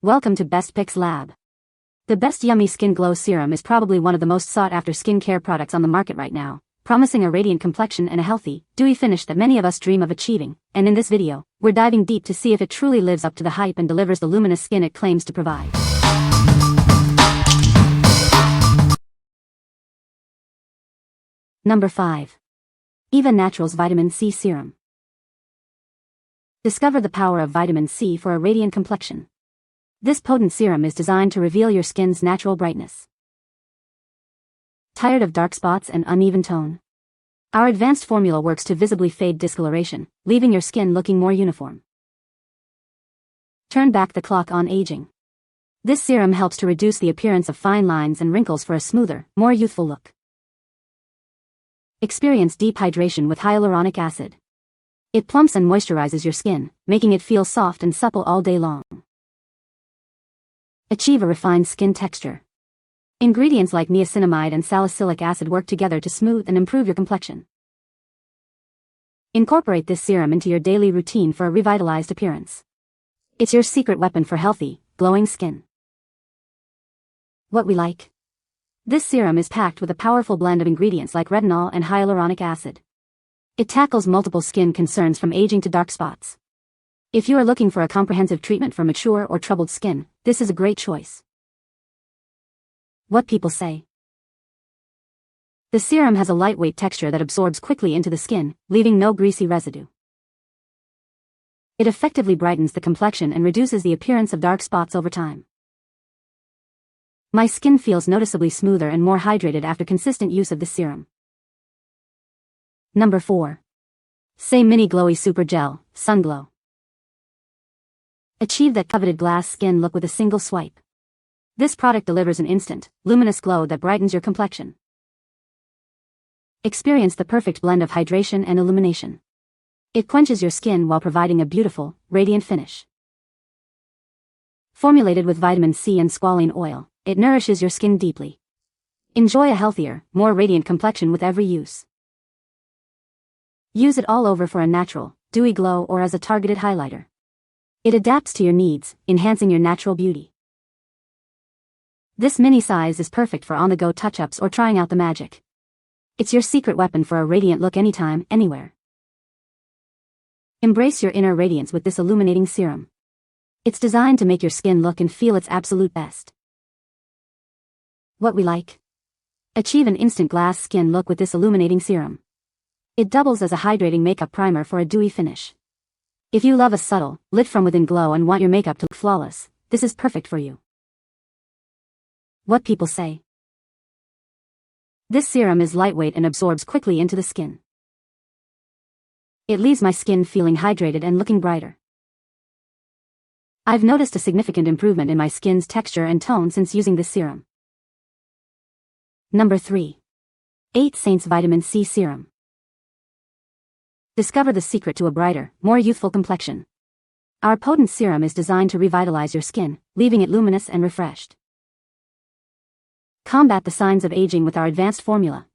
Welcome to Best Picks Lab. The Best Yummy Skin Glow Serum is probably one of the most sought-after skincare products on the market right now, promising a radiant complexion and a healthy, dewy finish that many of us dream of achieving. And in this video, we're diving deep to see if it truly lives up to the hype and delivers the luminous skin it claims to provide. Number 5. Eva Naturals Vitamin C Serum. Discover the power of vitamin C for a radiant complexion. This potent serum is designed to reveal your skin's natural brightness. Tired of dark spots and uneven tone? Our advanced formula works to visibly fade discoloration, leaving your skin looking more uniform. Turn back the clock on aging. This serum helps to reduce the appearance of fine lines and wrinkles for a smoother, more youthful look. Experience deep hydration with hyaluronic acid. It plumps and moisturizes your skin, making it feel soft and supple all day long. Achieve a refined skin texture. Ingredients like niacinamide and salicylic acid work together to smooth and improve your complexion. Incorporate this serum into your daily routine for a revitalized appearance. It's your secret weapon for healthy, glowing skin. What we like? This serum is packed with a powerful blend of ingredients like retinol and hyaluronic acid. It tackles multiple skin concerns from aging to dark spots. If you are looking for a comprehensive treatment for mature or troubled skin, this is a great choice. What people say. The serum has a lightweight texture that absorbs quickly into the skin, leaving no greasy residue. It effectively brightens the complexion and reduces the appearance of dark spots over time. My skin feels noticeably smoother and more hydrated after consistent use of this serum. Number 4. Saie Mini Glowy Super Gel, Sunglow. Achieve that coveted glass skin look with a single swipe. This product delivers an instant, luminous glow that brightens your complexion. Experience the perfect blend of hydration and illumination. It quenches your skin while providing a beautiful, radiant finish. Formulated with vitamin C and squalene oil, it nourishes your skin deeply. Enjoy a healthier, more radiant complexion with every use. Use it all over for a natural, dewy glow or as a targeted highlighter. It adapts to your needs, enhancing your natural beauty. This mini size is perfect for on-the-go touch-ups or trying out the magic. It's your secret weapon for a radiant look anytime, anywhere. Embrace your inner radiance with this illuminating serum. It's designed to make your skin look and feel its absolute best. What we like? Achieve an instant glass skin look with this illuminating serum. It doubles as a hydrating makeup primer for a dewy finish. If you love a subtle, lit-from-within glow and want your makeup to look flawless, this is perfect for you. What people say. This serum is lightweight and absorbs quickly into the skin. It leaves my skin feeling hydrated and looking brighter. I've noticed a significant improvement in my skin's texture and tone since using this serum. Number 3. 8 Saints Vitamin C Serum. Discover the secret to a brighter, more youthful complexion. Our potent serum is designed to revitalize your skin, leaving it luminous and refreshed. Combat the signs of aging with our advanced formula.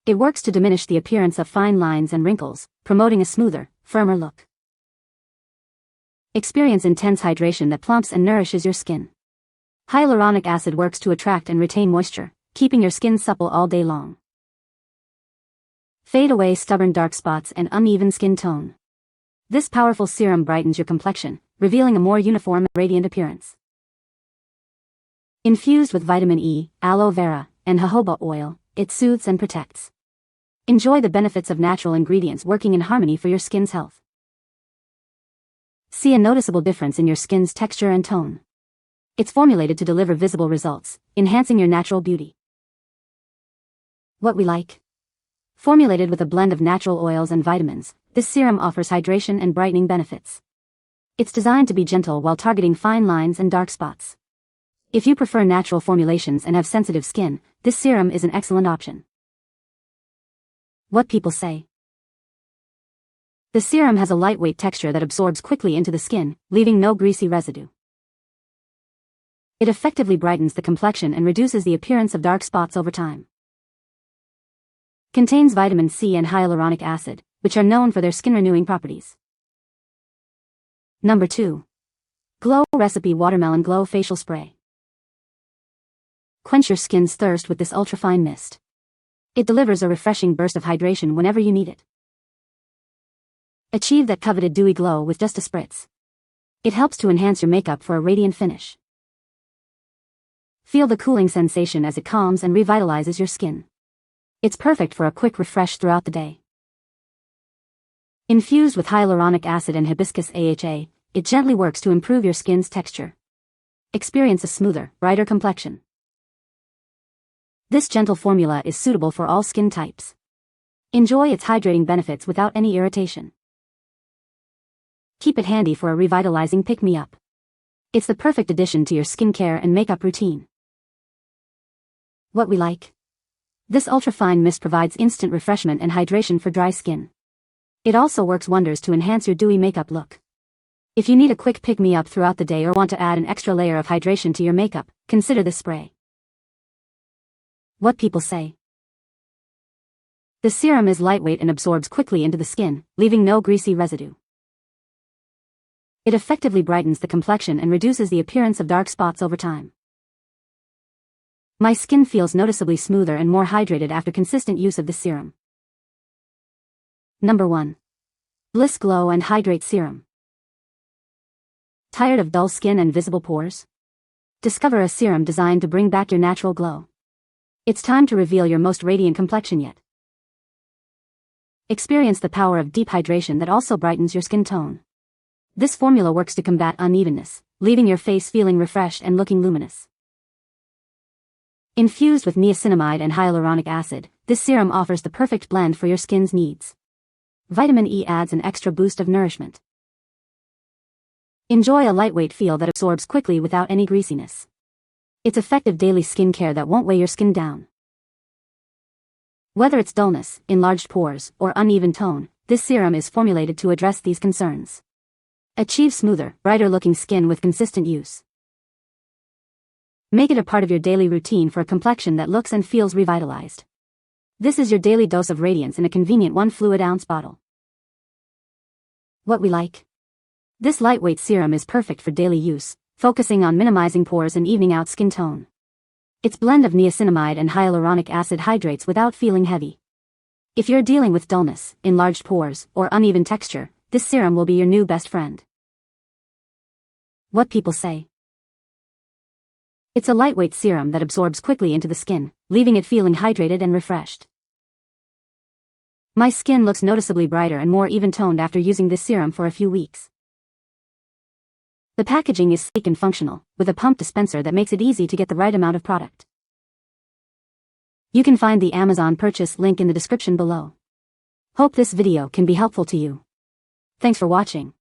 It works to diminish the appearance of fine lines and wrinkles, promoting a smoother, firmer look. Experience intense hydration that plumps and nourishes your skin. Hyaluronic acid works to attract and retain moisture, keeping your skin supple all day long. Fade away stubborn dark spots and uneven skin tone. This powerful serum brightens your complexion, revealing a more uniform and radiant appearance. Infused with vitamin E, aloe vera, and jojoba oil, it soothes and protects. Enjoy the benefits of natural ingredients working in harmony for your skin's health. See a noticeable difference in your skin's texture and tone. It's formulated to deliver visible results, enhancing your natural beauty. What we like? Formulated with a blend of natural oils and vitamins, this serum offers hydration and brightening benefits. It's designed to be gentle while targeting fine lines and dark spots. If you prefer natural formulations and have sensitive skin, this serum is an excellent option. What people say. The serum has a lightweight texture that absorbs quickly into the skin, leaving no greasy residue. It effectively brightens the complexion and reduces the appearance of dark spots over time. Contains vitamin C and hyaluronic acid, which are known for their skin-renewing properties. Number 2. Glow Recipe Watermelon Glow Facial Spray. Quench your skin's thirst with this ultrafine mist. It delivers a refreshing burst of hydration whenever you need it. Achieve that coveted dewy glow with just a spritz. It helps to enhance your makeup for a radiant finish. Feel the cooling sensation as it calms and revitalizes your skin. It's perfect for a quick refresh throughout the day. Infused with hyaluronic acid and hibiscus AHA, it gently works to improve your skin's texture. Experience a smoother, brighter complexion. This gentle formula is suitable for all skin types. Enjoy its hydrating benefits without any irritation. Keep it handy for a revitalizing pick-me-up. It's the perfect addition to your skincare and makeup routine. What we like. This ultrafine mist provides instant refreshment and hydration for dry skin. It also works wonders to enhance your dewy makeup look. If you need a quick pick-me-up throughout the day or want to add an extra layer of hydration to your makeup, consider this spray. What people say. The serum is lightweight and absorbs quickly into the skin, leaving no greasy residue. It effectively brightens the complexion and reduces the appearance of dark spots over time. My skin feels noticeably smoother and more hydrated after consistent use of this serum. Number 1. Bliss Glow and Hydrate Serum. Tired of dull skin and visible pores? Discover a serum designed to bring back your natural glow. It's time to reveal your most radiant complexion yet. Experience the power of deep hydration that also brightens your skin tone. This formula works to combat unevenness, leaving your face feeling refreshed and looking luminous. Infused with niacinamide and hyaluronic acid, this serum offers the perfect blend for your skin's needs. Vitamin E adds an extra boost of nourishment. Enjoy a lightweight feel that absorbs quickly without any greasiness. It's effective daily skincare that won't weigh your skin down. Whether it's dullness, enlarged pores, or uneven tone, this serum is formulated to address these concerns. Achieve smoother, brighter-looking skin with consistent use. Make it a part of your daily routine for a complexion that looks and feels revitalized. This is your daily dose of radiance in a convenient 1 fluid ounce bottle. What we like. This lightweight serum is perfect for daily use, focusing on minimizing pores and evening out skin tone. Its blend of niacinamide and hyaluronic acid hydrates without feeling heavy. If you're dealing with dullness, enlarged pores, or uneven texture, this serum will be your new best friend. What people say. It's a lightweight serum that absorbs quickly into the skin, leaving it feeling hydrated and refreshed. My skin looks noticeably brighter and more even-toned after using this serum for a few weeks. The packaging is sleek and functional, with a pump dispenser that makes it easy to get the right amount of product. You can find the Amazon purchase link in the description below. Hope this video can be helpful to you. Thanks for watching.